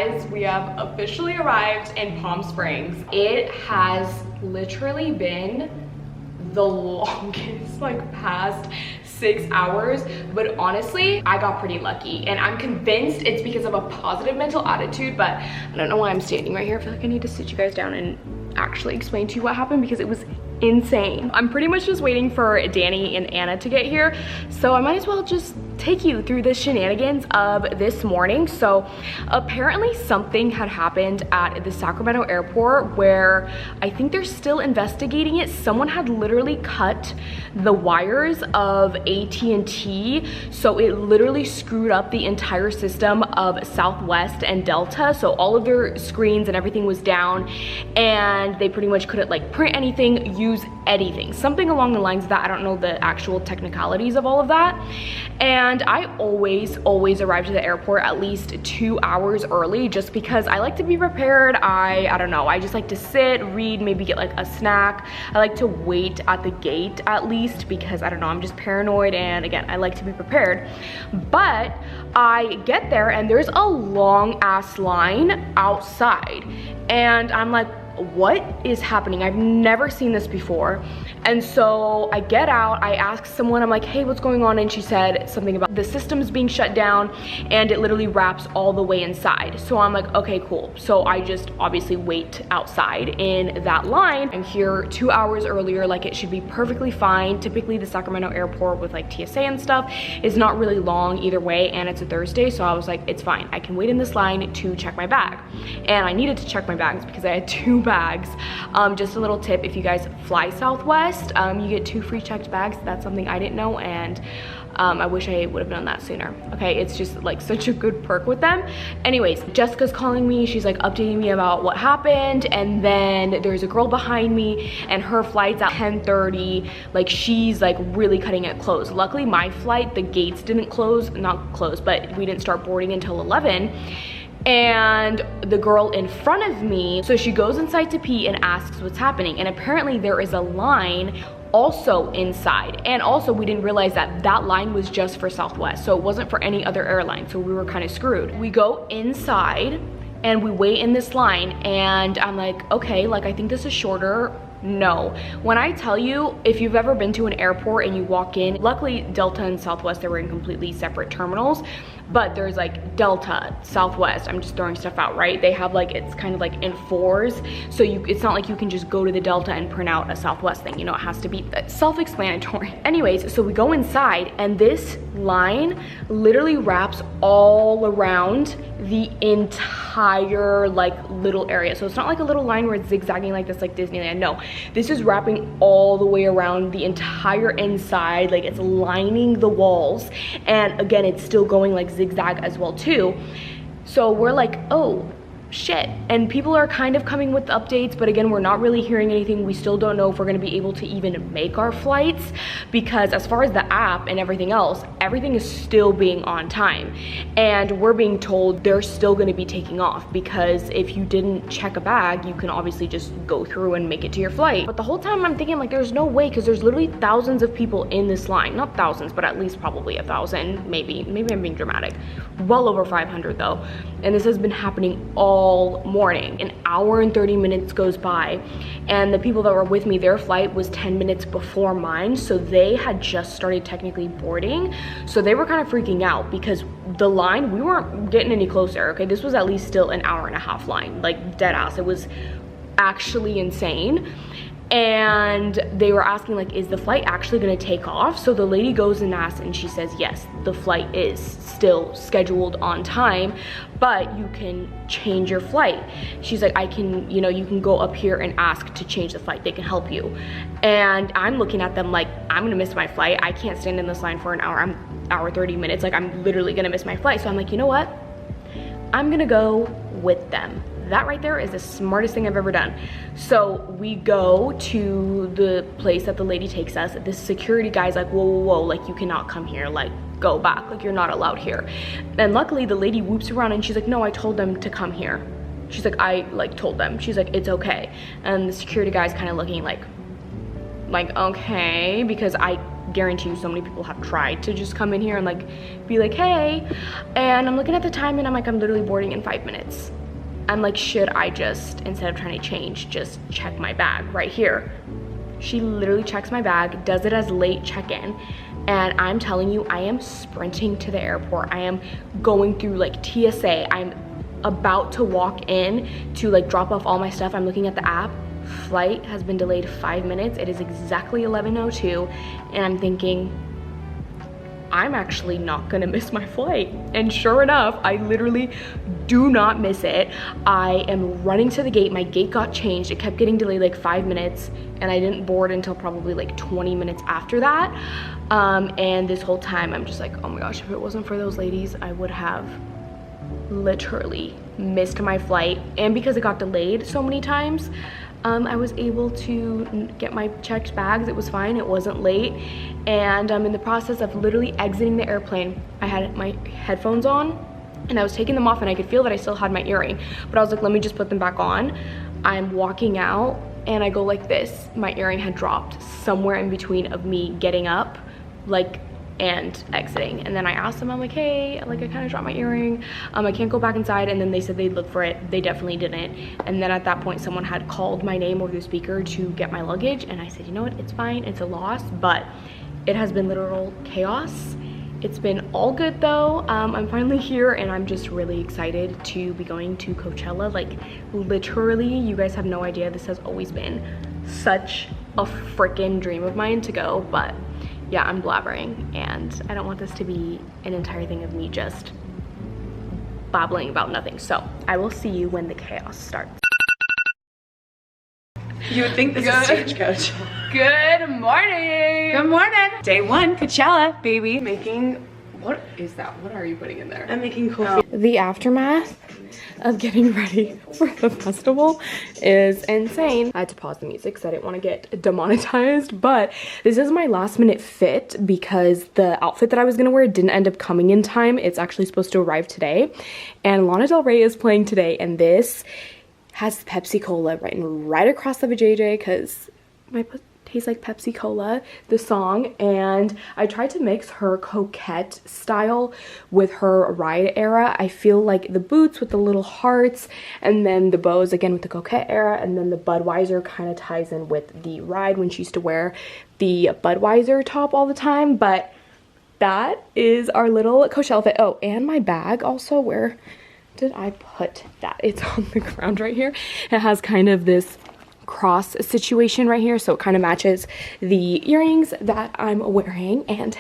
guys, we have officially arrived in Palm Springs. It has literally been the longest like past 6 hours, but honestly I got pretty lucky, and I'm convinced it's because of a positive mental attitude. But I don't know why I'm standing right here. I feel like I need to sit you guys down and actually explain to you what happened, because it was insane. I'm pretty much just waiting for Danny and Anna to get here, so I might as well just take you through the shenanigans of this morning. So apparently something had happened at the Sacramento airport where I think they're still investigating it. Someone had literally cut the wires of AT&T, so it literally screwed up the entire system of Southwest and Delta. So all of their screens and everything was down, and they pretty much couldn't like print anything, use anything, something along the lines of that. I don't know the actual technicalities of all of that. And I always arrive to the airport at least 2 hours early, just because I like to be prepared. I don't know, I just like to sit, read, maybe get like a snack. I like to wait at the gate at least, because I don't know, I'm just paranoid, and again, I like to be prepared. But I get there and there's a long ass line outside, and I'm like, what is happening? I've never seen this before. And so I get out, I ask someone, I'm like, hey, what's going on? And she said something about the system's being shut down and it literally wraps all the way inside. So I'm like, okay, cool. So I just obviously wait outside in that line. I'm here 2 hours earlier, like it should be perfectly fine. Typically the Sacramento airport with like TSA and stuff is not really long either way, and it's a Thursday. So I was like, it's fine. I can wait in this line to check my bag. And I needed to check my bags because I had 2 bags. Just a little tip, if you guys fly Southwest, you get 2 free checked bags. That's something I didn't know, and I wish I would have known that sooner. Okay, it's just like such a good perk with them. Anyways, Jessica's calling me. She's like updating me about what happened, and then there's a girl behind me and her flight's at 10:30. Like she's like really cutting it close. Luckily my flight, the gates didn't close, not close, but we didn't start boarding until 11. And the girl in front of me, so she goes inside to pee and asks what's happening, and apparently there is a line also inside. And also we didn't realize that that line was just for Southwest, so it wasn't for any other airline, so we were kind of screwed. We go inside and we wait in this line, and I'm like, okay, like I think this is shorter. No, when I tell you, if you've ever been to an airport and you walk in, luckily Delta and Southwest, they were in completely separate terminals, but there's like Delta, Southwest, I'm just throwing stuff out, right? They have like, it's kind of like in 4s, so it's not like you can just go to the Delta and print out a Southwest thing, you know, it has to be self-explanatory. Anyways, so we go inside, and this line literally wraps all around the entire like little area. So it's not like a little line where it's zigzagging like this, like Disneyland. No, this is wrapping all the way around the entire inside, like it's lining the walls, and again it's still going like zigzag as well too. So we're like, oh shit. And people are kind of coming with updates, but again, we're not really hearing anything. We still don't know if we're going to be able to even make our flights, because as far as the app and everything else, everything is still being on time, and we're being told they're still going to be taking off, because if you didn't check a bag, you can obviously just go through and make it to your flight. But the whole time I'm thinking like, there's no way, because there's literally thousands of people in this line. Not thousands, but at least probably 1,000, maybe I'm being dramatic. Well over 500 though. And this has been happening all morning. An hour and 30 minutes goes by, and the people that were with me, their flight was 10 minutes before mine, so they had just started technically boarding. So they were kind of freaking out, because the line, we weren't getting any closer. Okay, this was at least still an hour and a half line, like dead ass. It was actually insane. And they were asking like, is the flight actually going to take off? So the lady goes and asks, and she says, yes, the flight is still scheduled on time, but you can change your flight. She's like, I can, you know, you can go up here and ask to change the flight. They can help you. And I'm looking at them like, I'm gonna miss my flight. I can't stand in this line for an hour. Hour 30 minutes. Like I'm literally gonna miss my flight. So I'm like, you know what? I'm gonna go with them. That right there is the smartest thing I've ever done. So we go to the place that the lady takes us. The security guy's like, whoa, whoa, whoa, like you cannot come here, like go back, like you're not allowed here. And luckily the lady whoops around and she's like, no, I told them to come here. She's like, I like told them. She's like, it's okay. And the security guy's kind of looking like okay, because I guarantee you so many people have tried to just come in here and like be like, hey. And I'm looking at the time and I'm like, I'm literally boarding in 5 minutes. I'm like, should I just, instead of trying to change, just check my bag right here? She literally checks my bag, does it as late check-in, and I'm telling you, I am sprinting to the airport. I am going through like TSA. I'm about to walk in to like drop off all my stuff. I'm looking at the app. Flight has been delayed 5 minutes. It is exactly 11:02, and I'm thinking, I'm actually not gonna miss my flight. And sure enough, I literally do not miss it. I am running to the gate. My gate got changed. It kept getting delayed like 5 minutes, and I didn't board until probably like 20 minutes after that. And this whole time I'm just like, oh my gosh, if it wasn't for those ladies, I would have literally missed my flight. And because it got delayed so many times, I was able to get my checked bags. It was fine, it wasn't late. And in the process of literally exiting the airplane, I had my headphones on and I was taking them off, and I could feel that I still had my earring, but I was like, let me just put them back on. I'm walking out and I go like this. My earring had dropped somewhere in between of me getting up like and exiting. And then I asked them, I'm like, hey, like I kind of dropped my earring, I can't go back inside. And then they said they'd look for it. They definitely didn't. And then at that point, someone had called my name over the speaker to get my luggage, and I said, you know what, it's fine, it's a loss. But it has been literal chaos. It's been all good though. I'm finally here, and I'm just really excited to be going to Coachella. Like literally, you guys have no idea, this has always been such a freaking dream of mine to go. But yeah, I'm blabbering, and I don't want this to be an entire thing of me just babbling about nothing. So I will see you when the chaos starts. You would think this is Stagecoach. Good morning. Good morning. Day one, Coachella, baby. Making, what is that? What are you putting in there? I'm making coffee. The aftermath of getting ready for the festival is insane. I had to pause the music because I didn't want to get demonetized, but this is my last minute fit because the outfit that I was gonna wear didn't end up coming in time. It's actually supposed to arrive today, and Lana Del Rey is playing today, and this has Pepsi Cola written right across the vajayjay because my tastes like Pepsi Cola, the song. And I tried to mix her coquette style with her ride era. I feel like the boots with the little hearts, and then the bows again with the coquette era, and then the Budweiser kind of ties in with the ride when she used to wear the Budweiser top all the time. But that is our little Coachella fit. Oh, and my bag also, where did I put that? It's on the ground right here. It has kind of this cross situation right here, so it kind of matches the earrings that I'm wearing, and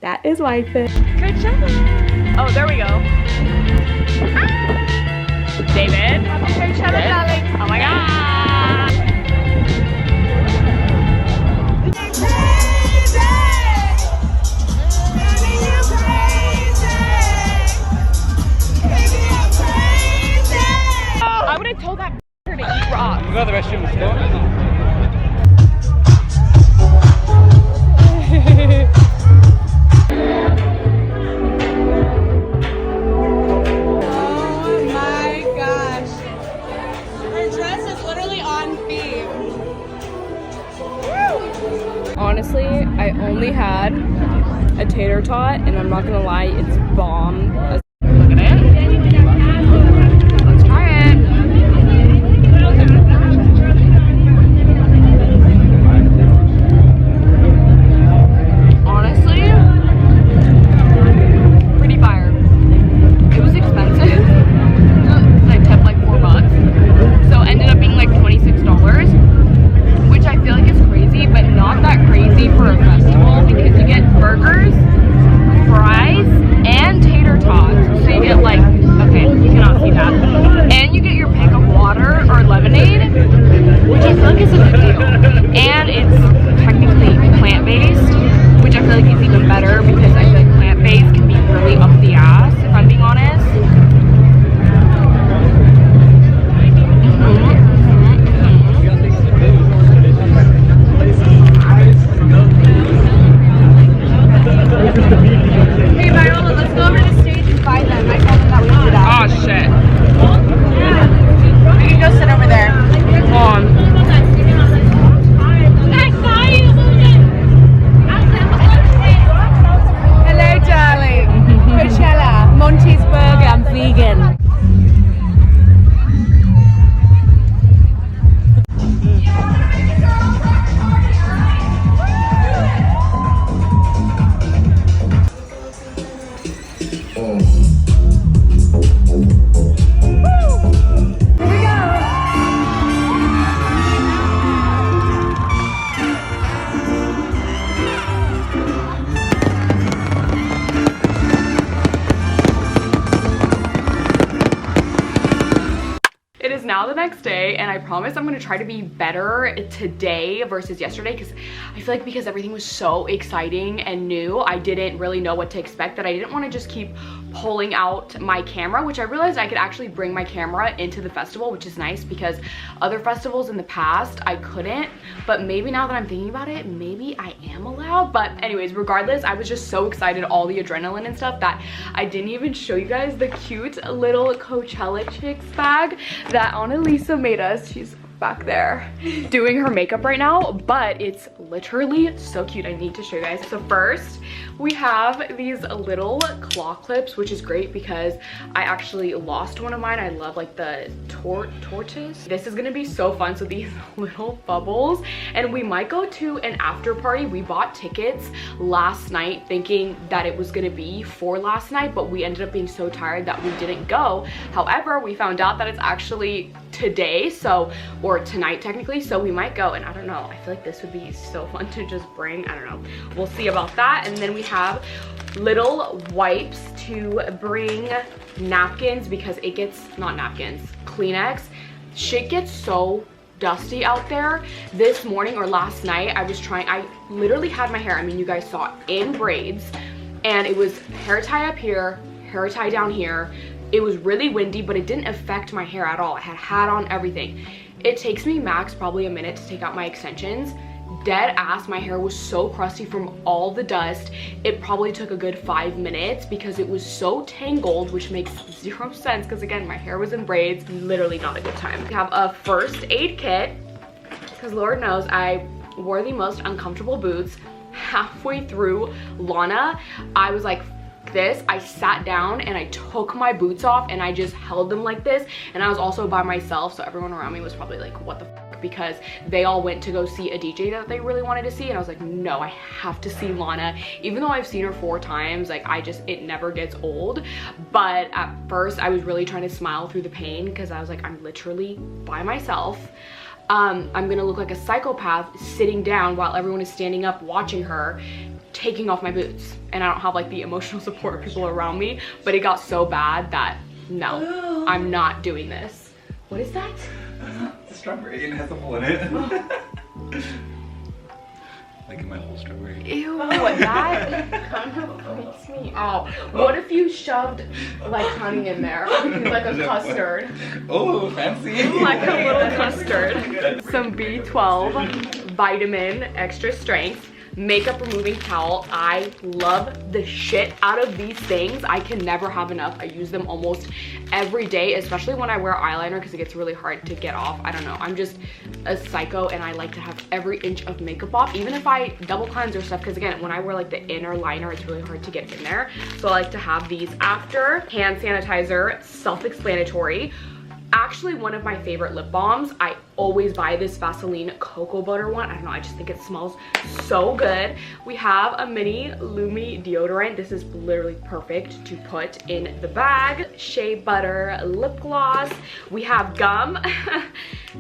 that is my fit. Coachella! Oh, there we go. Ah! David. Happy Coachella, darling. Oh my god. I would have told that to eat rocks. We've got the restroom to go. Oh my gosh. Her dress is literally on theme. Honestly, I only had a tater tot, and I'm not gonna lie, it's bomb. Look at it. Let's try it. Honestly, pretty fire. It was expensive because I tipped like $4, so it ended up being like $26, which I feel like is crazy, but not that crazy for a festival because you get burgers, fries, and tater tots. So you get like, okay, you cannot see that, and you get your pick of water or lemonade, which I feel like is a good deal. And it's technically plant-based, which I feel like is even better because I feel like plant-based can be really up the ass, if I'm being honest. Hey Viola, let's go over to the stage and find them. I told them that we did that. Oh shit. Yeah. We can go sit over there. Hold on. next day, and I promise I'm gonna try to be better today versus yesterday, because I feel like because everything was so exciting and new, I didn't really know what to expect, that I didn't want to just keep pulling out my camera, which I realized I could actually bring my camera into the festival, which is nice because other festivals in the past I couldn't, but maybe now that I'm thinking about it, maybe I am allowed. But anyways, regardless, I was just so excited, all the adrenaline and stuff, that I didn't even show you guys the cute little Coachella Chicks bag that Annalisa made us. She's back there doing her makeup right now, but it's literally so cute. I need to show you guys. So first we have these little claw clips, which is great because I actually lost one of mine. I love like the tortoise. This is gonna be so fun. So these little bubbles, and we might go to an after party. We bought tickets last night thinking that it was gonna be for last night, but we ended up being so tired that we didn't go. However, we found out that it's actually today, so, or tonight technically, so we might go. And I don't know, I feel like this would be so fun to just bring. I don't know, we'll see about that. And then we have little wipes to bring napkins, because it gets, not napkins, Kleenex. Shit gets so dusty out there. This morning or last night, I literally had my hair, I mean, you guys saw it, in braids, and it was hair tie up here, hair tie down here. It was really windy, but it didn't affect my hair at all. I had a hat on, everything. It takes me max probably a minute to take out my extensions. Dead ass, my hair was so crusty from all the dust. It probably took a good 5 minutes because it was so tangled, which makes zero sense because again, my hair was in braids. Literally not a good time. We have a first aid kit because Lord knows I wore the most uncomfortable boots. Halfway through Lana, I was like, this, I sat down and I took my boots off and I just held them like this, and I was also by myself, so everyone around me was probably like, what the fuck, because they all went to go see a DJ that they really wanted to see, and I was like, no, I have to see Lana. Even though I've seen her 4 times, like it never gets old. But at first I was really trying to smile through the pain because I was like, I'm literally by myself. I'm gonna look like a psychopath sitting down while everyone is standing up watching her taking off my boots, and I don't have like the emotional support of people around me. But it got so bad that no, I'm not doing this. What is that? It's a strawberry and it has a hole in it. Like in my whole strawberry. Ew, that kind of freaks me out. What if you shoved like honey in there? Like a custard. Oh, fancy. Like a little custard. Some B12 vitamin extra strength makeup removing towel. I love the shit out of these things. I can never have enough. I use them almost every day, especially when I wear eyeliner because it gets really hard to get off. I don't know, I'm just a psycho and I like to have every inch of makeup off, even if I double cleanse or stuff, because again, when I wear like the inner liner, it's really hard to get in there. So I like to have these after. Hand sanitizer, self-explanatory. Actually, one of my favorite lip balms. I always buy this Vaseline cocoa butter one. I don't know, I just think it smells so good. We have a mini Lumi deodorant. This is literally perfect to put in the bag. Shea butter lip gloss. We have gum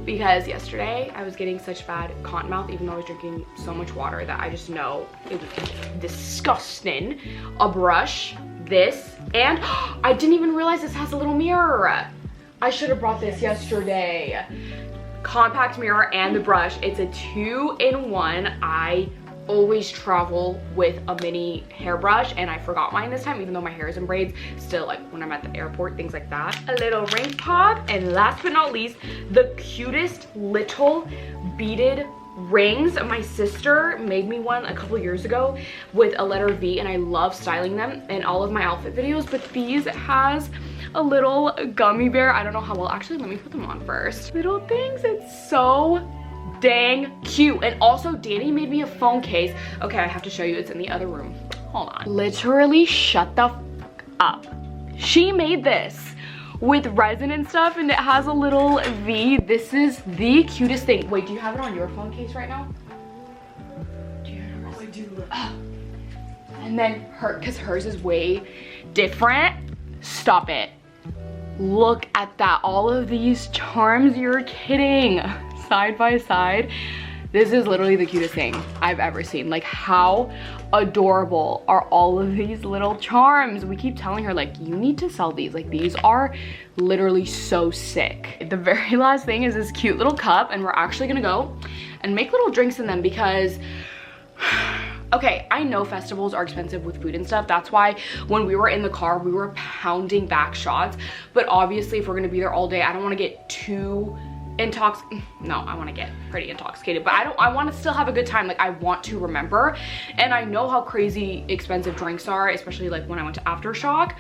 because yesterday I was getting such bad cotton mouth, even though I was drinking so much water, that I just know it was disgusting. A brush, this, and I didn't even realize this has a little mirror. I should have brought this yesterday. Compact mirror and the brush. It's a 2-in-1. I always travel with a mini hairbrush, and I forgot mine this time, even though my hair is in braids. Still, like when I'm at the airport, things like that. A little ring pop, and last but not least, the cutest little beaded rings. My sister made me one a couple years ago with a letter V, and I love styling them in all of my outfit videos. But these has a little gummy bear. I don't know how well, actually let me put them on first. Little things, it's so dang cute. And also Danny made me a phone case. Okay, I have to show you, it's in the other room. Hold on. Literally shut the fuck up. She made this with resin and stuff, and it has a little V. This is the cutest thing. Wait, do you have it on your phone case right now? Do you have it? I do. And then because hers is way different. Stop it. Look at that. All of these charms, you're kidding. Side by side. This is literally the cutest thing I've ever seen. Like, how adorable are all of these little charms? We keep telling her, like, you need to sell these. Like, these are literally so sick. The very last thing is this cute little cup, and we're actually gonna go and make little drinks in them because okay, I know festivals are expensive with food and stuff. That's why when we were in the car, we were pounding back shots. But obviously, if we're gonna be there all day, I don't wanna get too no, I want to get pretty intoxicated, but I want to still have a good time. Like, I want to remember, and I know how crazy expensive drinks are, especially like when I went to Aftershock.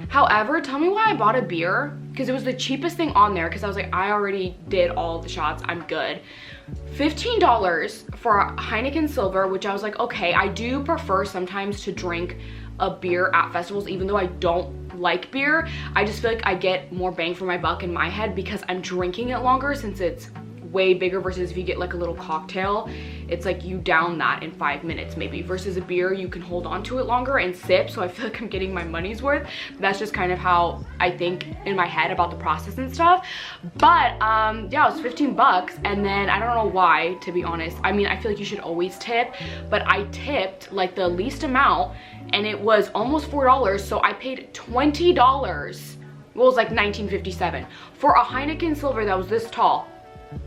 However, tell me why I bought a beer, because it was the cheapest thing on there, because I was like, I already did all of the shots, I'm good. $15 for a Heineken Silver, which I was like, okay, I do prefer sometimes to drink a beer at festivals, even though I don't like beer. I just feel like I get more bang for my buck in my head because I'm drinking it longer, since it's way bigger versus if you get like a little cocktail, it's like you down that in 5 minutes maybe, versus a beer you can hold on to it longer and sip. So I feel like I'm getting my money's worth. That's just kind of how I think in my head about the process and stuff. But yeah, it was 15 bucks, and then I don't know why, to be honest. I mean, I feel like you should always tip, but I tipped like the least amount and it was almost $4, so I paid $20. Well, it was like $19.57 for a Heineken Silver that was this tall.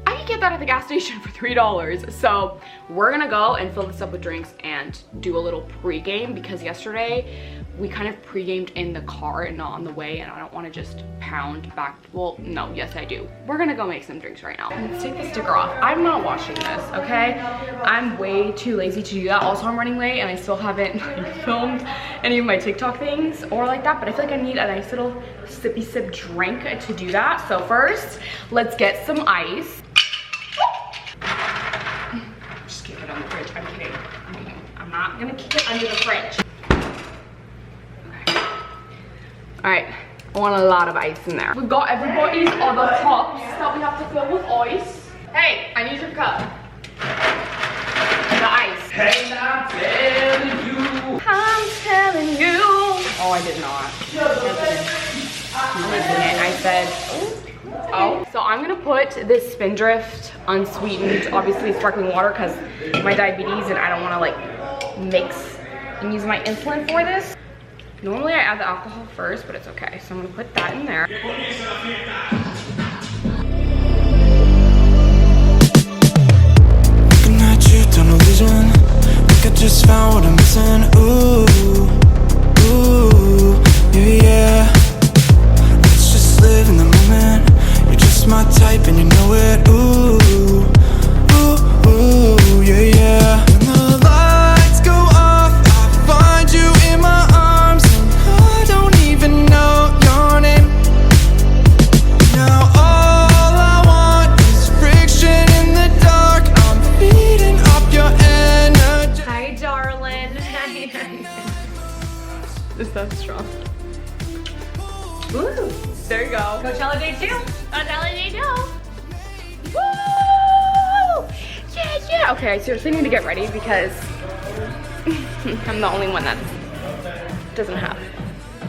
I could get that at the gas station for $3. So we're gonna go and fill this up with drinks and do a little pre-game, because yesterday we kind of pre-gamed in the car and not on the way, and I don't want to just pound back. Well, no, yes I do. We're gonna go make some drinks right now. Let's take the sticker off. I'm not washing this, okay? I'm way too lazy to do that. Also, I'm running late and I still haven't like filmed any of my TikTok things or like that, but I feel like I need a nice little sippy sip drink to do that. So first, let's get some ice. Just keep it on the fridge. I'm kidding. I'm not gonna keep it under the fridge. All right, I want a lot of ice in there. We've got everybody's other cups that we have to fill with ice. Hey, I need your cup. The ice. Hey, I'm telling you. I'm telling you. Oh, I did not. I said, oh. So I'm gonna put this Spindrift unsweetened, obviously sparkling water, because my diabetes and I don't wanna like mix and use my insulin for this. Normally I add the alcohol first, but it's okay. So I'm gonna put that in there. Looking at you, tunnel vision. Think I just found what I'm missing. Ooh, ooh, yeah. Let's just live in the moment. You're just my type and you know it. Ooh, ooh, ooh, yeah, yeah. When the lights go off, I find you in my arms. I don't even know your name. Now all I want is friction in the dark. I'm feeding off your energy. Hi, darling. Is that strong? Woo! There you go. Coachella Day 2. Coachella Day 2. Woo! Yeah, yeah. Okay, I seriously need to get ready because I'm the only one that doesn't have.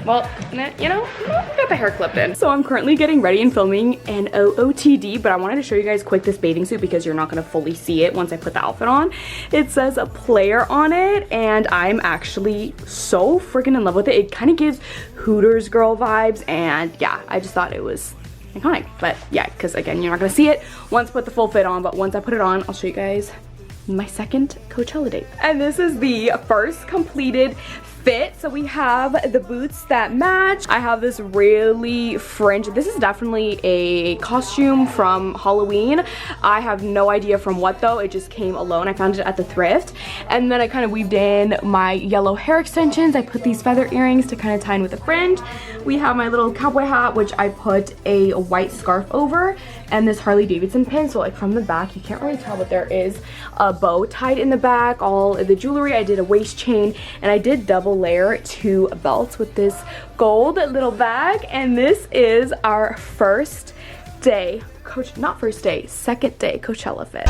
Well, you know, I got the hair clipped in. So I'm currently getting ready and filming an OOTD, but I wanted to show you guys quick this bathing suit because you're not gonna fully see it once I put the outfit on. It says a player on it, and I'm actually so freaking in love with it. It kind of gives Hooters girl vibes, and yeah, I just thought it was iconic. But yeah, because again, you're not gonna see it once I put the full fit on, but once I put it on, I'll show you guys my second Coachella date. And this is the first completed fit. So we have the boots that match. I have this really fringe. This is definitely a costume from Halloween. I have no idea from what though. It just came alone. I found it at the thrift. And then I kind of weaved in my yellow hair extensions. I put these feather earrings to kind of tie in with a fringe. We have my little cowboy hat, which I put a white scarf over, and this Harley Davidson pin. So like from the back, you can't really tell, but there is a bow tied in the back. All the jewelry, I did a waist chain, and I did double layer 2 belts with this gold little bag. And this is our first day, not first day, second day Coachella fit.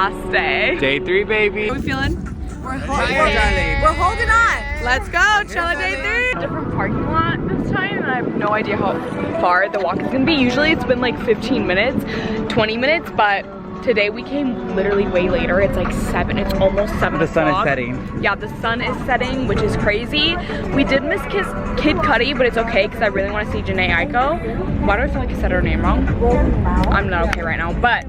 last day. Day 3, baby. How are we feeling? We're holding on. Let's go, Coachella Day 3. Different parking lot this time, and I have no idea how far the walk is gonna be. Usually it's been like 15 minutes, 20 minutes, but today we came literally way later. It's like 7, it's almost 7 The sun is o'clock. setting. Yeah, the sun is setting, which is crazy. We did miss Kid Cudi, but it's okay because I really want to see Janae Aiko. Why do I feel like I said her name wrong? I'm not okay right now, but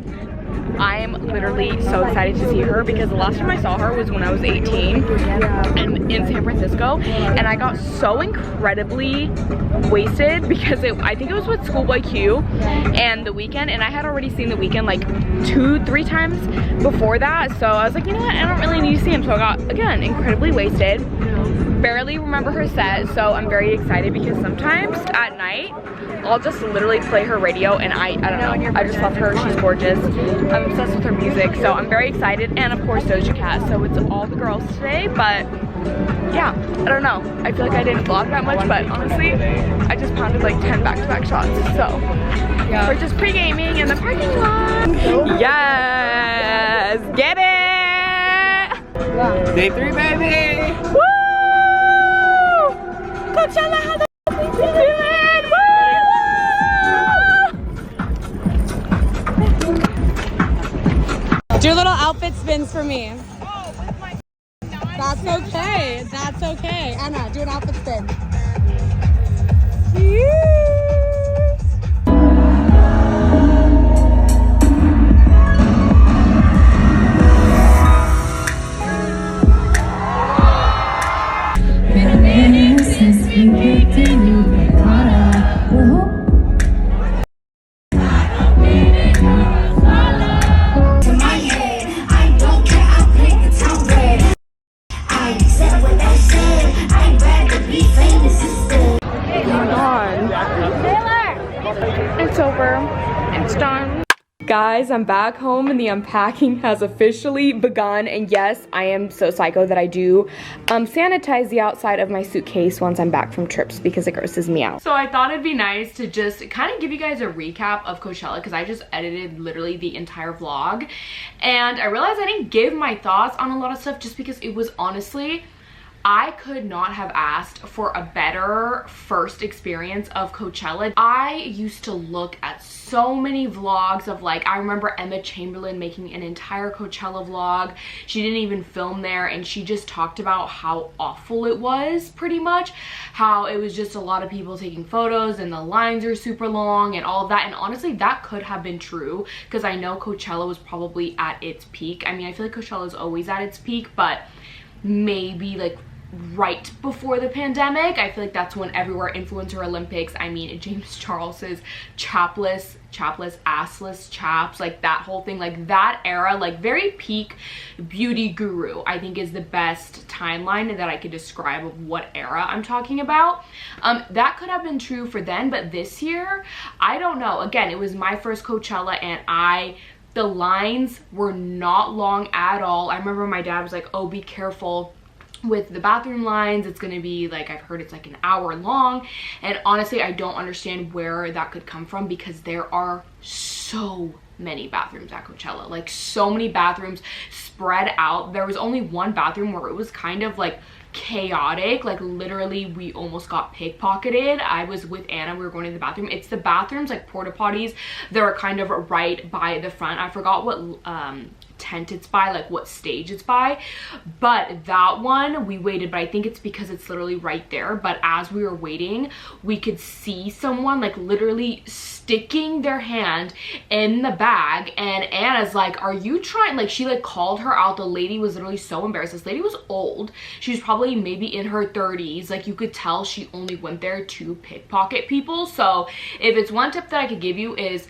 I am literally so excited to see her because the last time I saw her was when I was 18 and in San Francisco, and I got so incredibly wasted because I think it was with Schoolboy Q and The Weeknd, and I had already seen The Weeknd like 2-3 times before that, so I was like, you know what, I don't really need to see him, so I got, again, incredibly wasted. Barely remember her set, so I'm very excited because sometimes at night I'll just literally play her radio, and I don't know, I just love her. She's gorgeous. I'm obsessed with her music, so I'm very excited. And of course Doja Cat, so it's all the girls today. But yeah, I don't know, I feel like I didn't vlog that much, but honestly I just pounded like 10 back-to-back shots, so yeah, we're just pre-gaming in the parking lot. Yes, get it. Day 3, baby. Woo! Coachella, how the f we feeling? Woo! Do little outfit spins for me. That's okay. That's okay. Anna, do an outfit spin. It's over. It's done. Guys, I'm back home and the unpacking has officially begun, and yes, I am so psycho that I do sanitize the outside of my suitcase once I'm back from trips because it grosses me out. So I thought it'd be nice to just kind of give you guys a recap of Coachella because I just edited literally the entire vlog, and I realized I didn't give my thoughts on a lot of stuff just because it was honestly, I could not have asked for a better first experience of Coachella. I used to look at so many vlogs of like, I remember Emma Chamberlain making an entire Coachella vlog. She didn't even film there, and she just talked about how awful it was, pretty much. How it was just a lot of people taking photos and the lines are super long and all of that. And honestly, that could have been true because I know Coachella was probably at its peak. I mean, I feel like Coachella is always at its peak, but maybe like right before the pandemic. I feel like that's when everywhere influencer Olympics, I mean James Charles's chapless assless chaps, like that whole thing, like that era, like very peak beauty guru, I think is the best timeline that I could describe of what era I'm talking about. That could have been true for then, but this year, I don't know. Again, it was my first Coachella, and the lines were not long at all. I remember my dad was like, oh, be careful with the bathroom lines, it's gonna be like, I've heard it's like an hour long, and honestly I don't understand where that could come from because there are so many bathrooms at Coachella, like so many bathrooms spread out. There was only one bathroom where it was kind of like chaotic, like literally we almost got pickpocketed. I was with Anna, we were going to the bathroom. It's the bathrooms, like porta potties, that are kind of right by the front. I forgot what tent it's by, like what stage it's by, but that one we waited, but I think it's because it's literally right there. But as we were waiting, we could see someone like literally sticking their hand in the bag, and Anna's like, are you trying, like she like called her out. The lady was literally so embarrassed. This lady was old, she was probably maybe in her 30s, like you could tell she only went there to pickpocket people. So if it's one tip that I could give you is,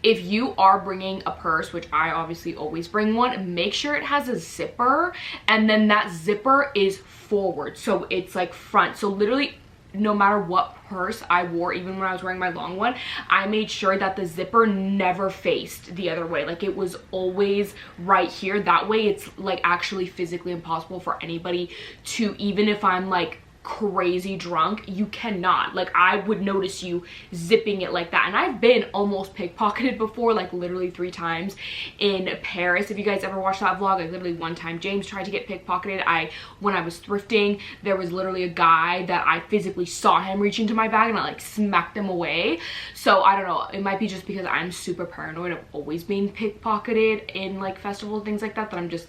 if you are bringing a purse, which I obviously always bring one, make sure it has a zipper, and then that zipper is forward, so it's like front. So literally no matter what purse I wore, even when I was wearing my long one, I made sure that the zipper never faced the other way. Like it was always right here. That way it's like actually physically impossible for anybody to, even if I'm like crazy drunk, you cannot. Like, I would notice you zipping it like that. And I've been almost pickpocketed before, like literally 3 times in Paris. If you guys ever watched that vlog, like literally one time James tried to get pickpocketed. When I was thrifting, there was literally a guy that I physically saw him reach into my bag and I like smacked him away. So I don't know, it might be just because I'm super paranoid of always being pickpocketed in like festivals, things like that, that I'm just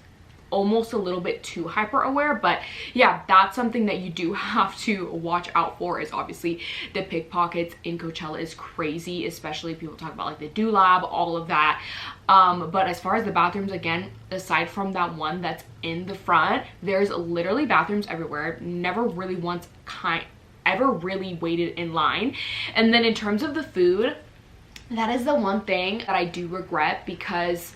almost a little bit too hyper aware. But yeah, that's something that you do have to watch out for, is obviously the pickpockets in Coachella is crazy, especially people talk about like the Do Lab, all of that. But as far as the bathrooms, again, aside from that one that's in the front, there's literally bathrooms everywhere. Never really once ever really waited in line. And then in terms of the food, that is the one thing that I do regret, because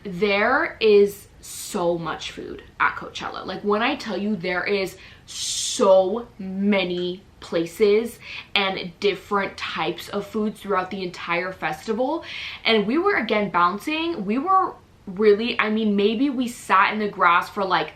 there is so much food at Coachella. Like, when I tell you there is so many places and different types of foods throughout the entire festival, and we were again bouncing, we were really, I mean, maybe we sat in the grass for like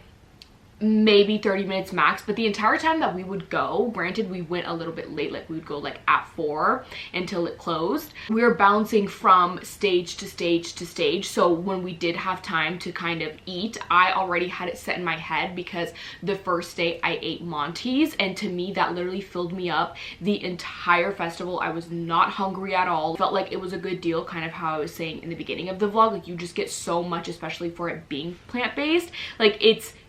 maybe 30 minutes max, but the entire time that we would go, granted we went a little bit late, like we would go like at 4 until it closed, we were bouncing from stage to stage to stage. So when we did have time to kind of eat, I already had it set in my head, because the first day I ate Monty's, and to me that literally filled me up the entire festival. I was not hungry at all. Felt like it was a good deal, kind of how I was saying in the beginning of the vlog, like you just get so much, especially for it being plant-based. Like,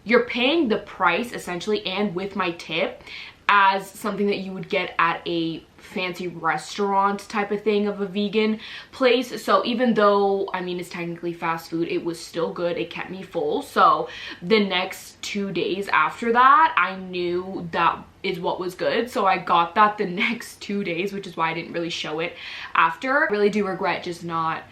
you're paying the price essentially, and with my tip, as something that you would get at a fancy restaurant type of thing of a vegan place. So even though, I mean, it's technically fast food, it was still good. It kept me full. So the next 2 days after that, I knew that is what was good. So I got that the next 2 days, which is why I didn't really show it after. I really do regret just not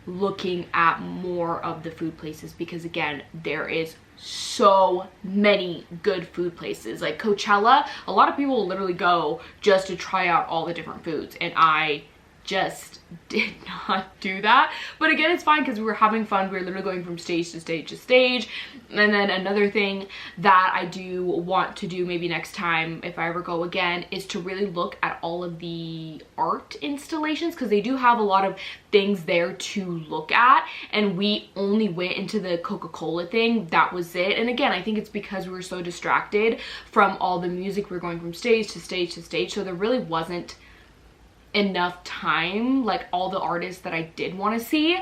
looking at more of the food places, because again, there is so many good food places. Like Coachella, a lot of people will literally go just to try out all the different foods, and I just did not do that. But again, it's fine because we were having fun. We were literally going from stage to stage to stage. And then another thing that I do want to do maybe next time, if I ever go again, is to really look at all of the art installations, because they do have a lot of things there to look at, and we only went into the Coca-Cola thing. That was it. And again, I think it's because we were so distracted from all the music. We were going from stage to stage to stage, so there really wasn't enough time, like all the artists that I did want to see.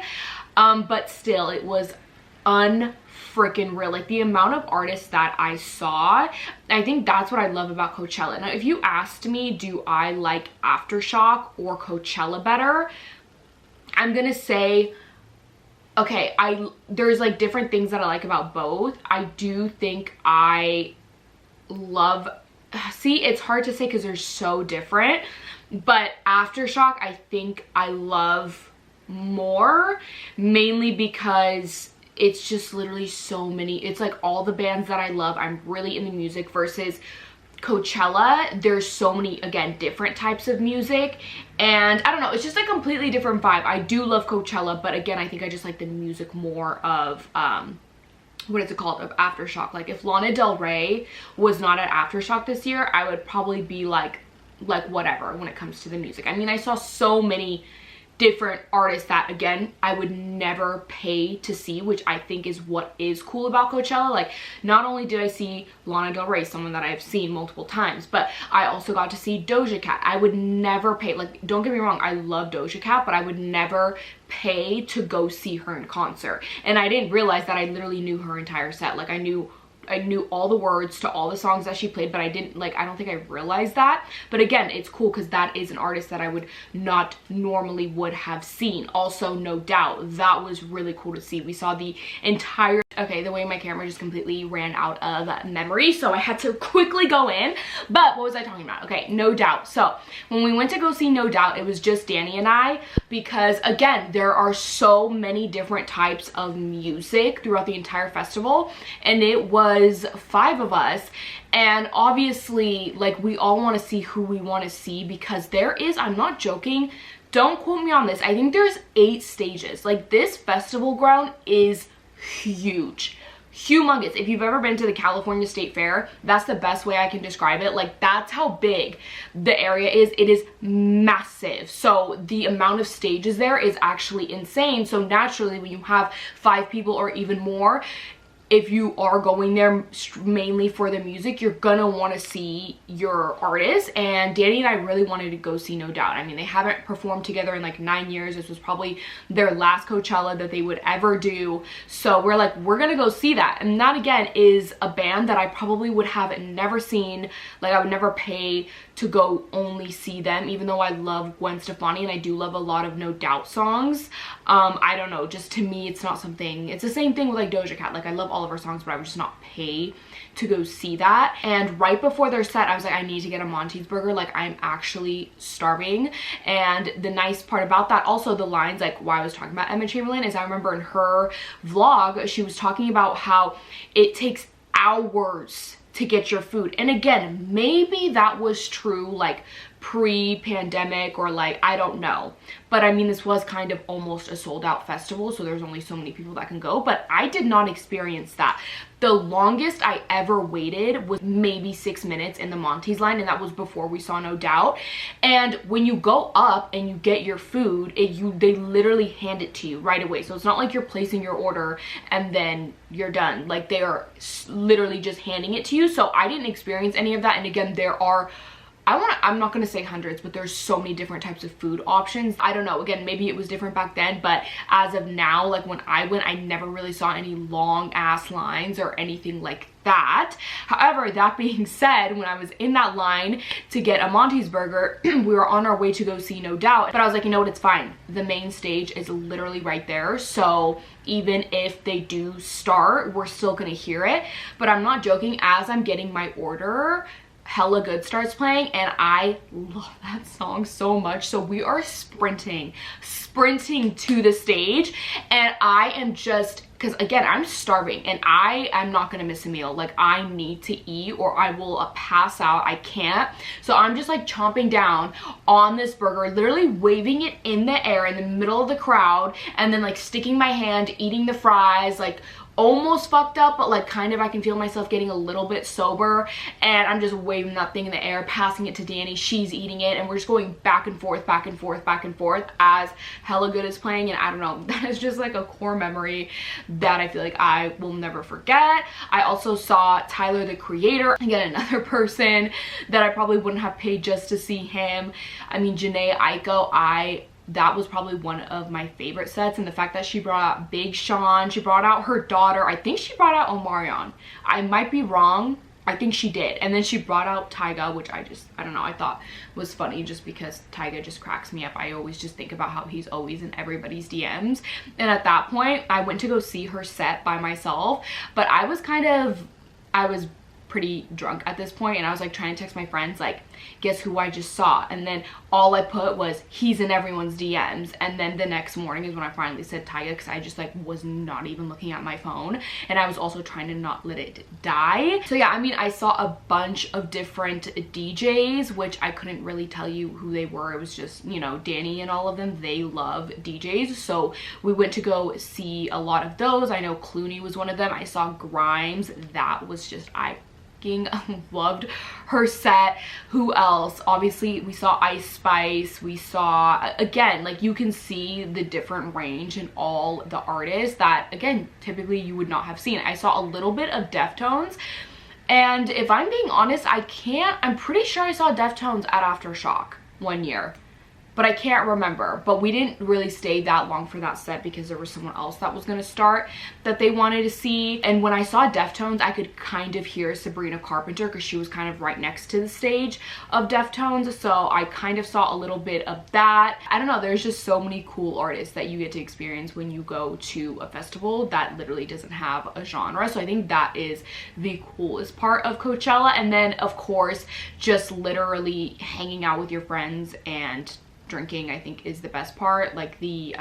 But still, it was unfreaking real. Like, the amount of artists that I saw, I think that's what I love about Coachella. Now, if you asked me, do I like Aftershock or Coachella better, I'm gonna say, okay, there's like different things that I like about both. I do think I love, see, it's hard to say because they're so different, but Aftershock I think I love more, mainly because it's just literally so many, it's like all the bands that I love. I'm really into music, versus Coachella, there's so many, again, different types of music, and I don't know, it's just a completely different vibe. I do love Coachella, but again, I think I just like the music more of what is it called, of Aftershock. Like, if Lana Del Rey was not at Aftershock this year, I would probably be like whatever when it comes to the music. I mean, I saw so many different artists that, again, I would never pay to see, which I think is what is cool about Coachella. Like, not only did I see Lana Del Rey, someone that I've seen multiple times, but I also got to see Doja Cat. I would never pay, like, don't get me wrong, I love Doja Cat, but I would never pay to go see her in concert. And I didn't realize that I literally knew her entire set. Like, I knew all the words to all the songs that she played, but I don't think I realized that. But again, it's cool because that is an artist that I would not normally would have seen. Also, No Doubt, that was really cool to see. We saw the entire, okay, the way my camera just completely ran out of memory, so I had to quickly go in. But what was I talking about? Okay, No Doubt. So when we went to go see No Doubt, it was just Danny and I, because again, there are so many different types of music throughout the entire festival, and it was 5 of us, and obviously, like, we all want to see who we want to see, because there is, I'm not joking, don't quote me on this, I think there's 8 stages. Like, this festival ground is huge, humongous. If you've ever been to the California State Fair, that's the best way I can describe it. Like, that's how big the area is. It is massive. So the amount of stages there is actually insane. So naturally, when you have 5 people or even more, if you are going there mainly for the music, you're gonna want to see your artist. And Danny and I really wanted to go see No Doubt. I mean, they haven't performed together in like 9 years. This was probably their last Coachella that they would ever do. So we're like, we're gonna go see that. And that again is a band that I probably would have never seen. Like, I would never pay to go only see them, even though I love Gwen Stefani and I do love a lot of No Doubt songs. I don't know, just to me, it's not something, it's the same thing with like Doja Cat. Like, I love all of her songs, but I would just not pay to go see that. And right before their set, I was like, I need to get a Monty's burger. Like, I'm actually starving. And the nice part about that, also the lines, like why I was talking about Emma Chamberlain, is I remember in her vlog, she was talking about how it takes hours to get your food. And again, maybe that was true like pre-pandemic, or like, I don't know, but I mean, this was kind of almost a sold out festival, so there's only so many people that can go. But I did not experience that. The longest I ever waited was maybe 6 minutes in the Monty's line, and that was before we saw No Doubt. And when you go up and you get your food, they literally hand it to you right away. So it's not like you're placing your order and then you're done. Like, they are literally just handing it to you. So I didn't experience any of that. And again, there are, I'm not gonna say hundreds, but there's so many different types of food options. I don't know, again, maybe it was different back then, but as of now, like when I went, I never really saw any long ass lines or anything like that. However, that being said, when I was in that line to get a Monty's burger, we were on our way to go see No Doubt, but I was like, you know what, it's fine. The main stage is literally right there, so even if they do start, we're still gonna hear it. But I'm not joking, as I'm getting my order, Hella Good starts playing, and I love that song so much. So we are sprinting to the stage, and I am just, because again, I'm starving and I am not gonna miss a meal. Like, I need to eat or I will pass out. I can't. So I'm just like chomping down on this burger, literally waving it in the air in the middle of the crowd, and then like sticking my hand, eating the fries, like almost fucked up, but like kind of I can feel myself getting a little bit sober, and I'm just waving that thing in the air, passing it to Danny. She's eating it, and we're just going back and forth as Hella Good is playing. And I don't know, that is just like a core memory that I feel like I will never forget. I also saw Tyler, the Creator, again, another person that I probably wouldn't have paid just to see him. I mean, Janae Aiko, that was probably one of my favorite sets, and the fact that she brought out Big Sean, she brought out her daughter, I think she brought out Omarion, I might be wrong, I think she did, and then she brought out Tyga, which I don't know, I thought was funny just because Tyga just cracks me up. I always just think about how he's always in everybody's DMs, and at that point I went to go see her set by myself, but I was pretty drunk at this point, and I was like trying to text my friends like, guess who I just saw, and then all I put was he's in everyone's DMs. And then the next morning is when I finally said Tyga, because I just like was not even looking at my phone, and I was also trying to not let it die. So yeah, I mean, I saw a bunch of different DJs, which I couldn't really tell you who they were. It was just, you know, Danny and all of them, they love DJs, so we went to go see a lot of those. I know Clooney was one of them. I saw Grimes, that was just, I loved her set. Who else? Obviously we saw Ice Spice, we saw, again, like you can see the different range in all the artists that again typically you would not have seen. I saw a little bit of Deftones, and if I'm being honest, I'm pretty sure I saw Deftones at Aftershock one year, but I can't remember. But we didn't really stay that long for that set because there was someone else that was going to start that they wanted to see. And when I saw Deftones, I could kind of hear Sabrina Carpenter because she was kind of right next to the stage of Deftones, so I kind of saw a little bit of that. I don't know, there's just so many cool artists that you get to experience when you go to a festival that literally doesn't have a genre. So I think that is the coolest part of Coachella. And then of course just literally hanging out with your friends and drinking, I think, is the best part. Like the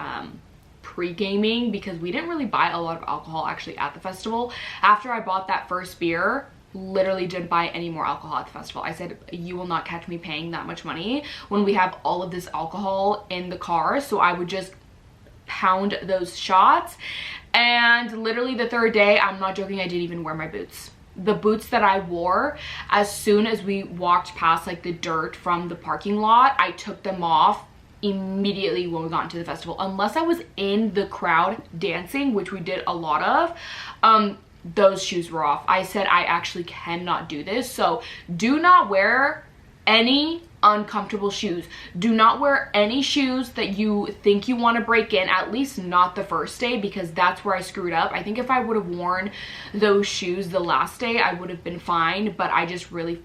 pre-gaming, because we didn't really buy a lot of alcohol actually at the festival. After I bought that first beer, literally didn't buy any more alcohol at the festival. I said, you will not catch me paying that much money when we have all of this alcohol in the car. So I would just pound those shots. And literally the third day, I'm not joking, I didn't even wear my boots. The boots that I wore, as soon as we walked past like the dirt from the parking lot, I took them off immediately when we got into the festival, unless I was in the crowd dancing, which we did a lot of. Those shoes were off. I said I actually cannot do this. So do not wear any uncomfortable shoes. Do not wear any shoes that you think you want to break in, at least not the first day, because that's where I screwed up. I think if I would have worn those shoes the last day, I would have been fine, but I just really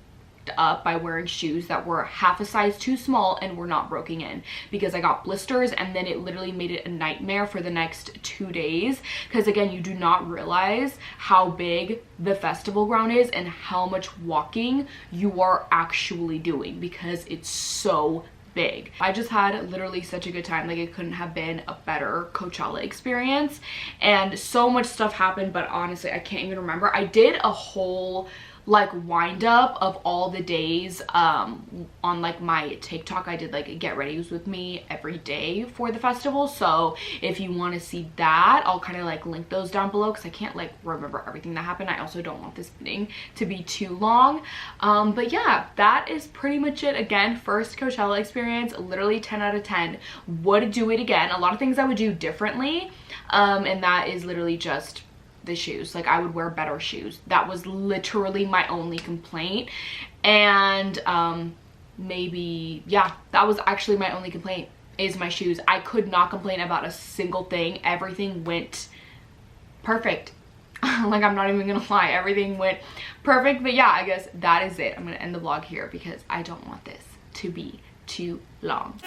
up by wearing shoes that were half a size too small and were not broken in, because I got blisters, and then it literally made it a nightmare for the next 2 days, because again, you do not realize how big the festival ground is and how much walking you are actually doing, because it's so big. I just had literally such a good time. Like, it couldn't have been a better Coachella experience, and so much stuff happened, but honestly I can't even remember. I did a whole like wind up of all the days on like my TikTok. I did like get readies with me every day for the festival, so if you want to see that, I'll kind of like link those down below, because I can't like remember everything that happened. I also don't want this thing to be too long, but yeah, that is pretty much it. Again, first Coachella experience, literally 10 out of 10. Would do it again. A lot of things I would do differently, and that is literally just the shoes. Like, I would wear better shoes. That was literally my only complaint. And maybe, yeah, that was actually my only complaint, is my shoes. I could not complain about a single thing. Everything went perfect. Like, I'm not even gonna lie, everything went perfect. But yeah, I guess that is it. I'm gonna end the vlog here because I don't want this to be too long.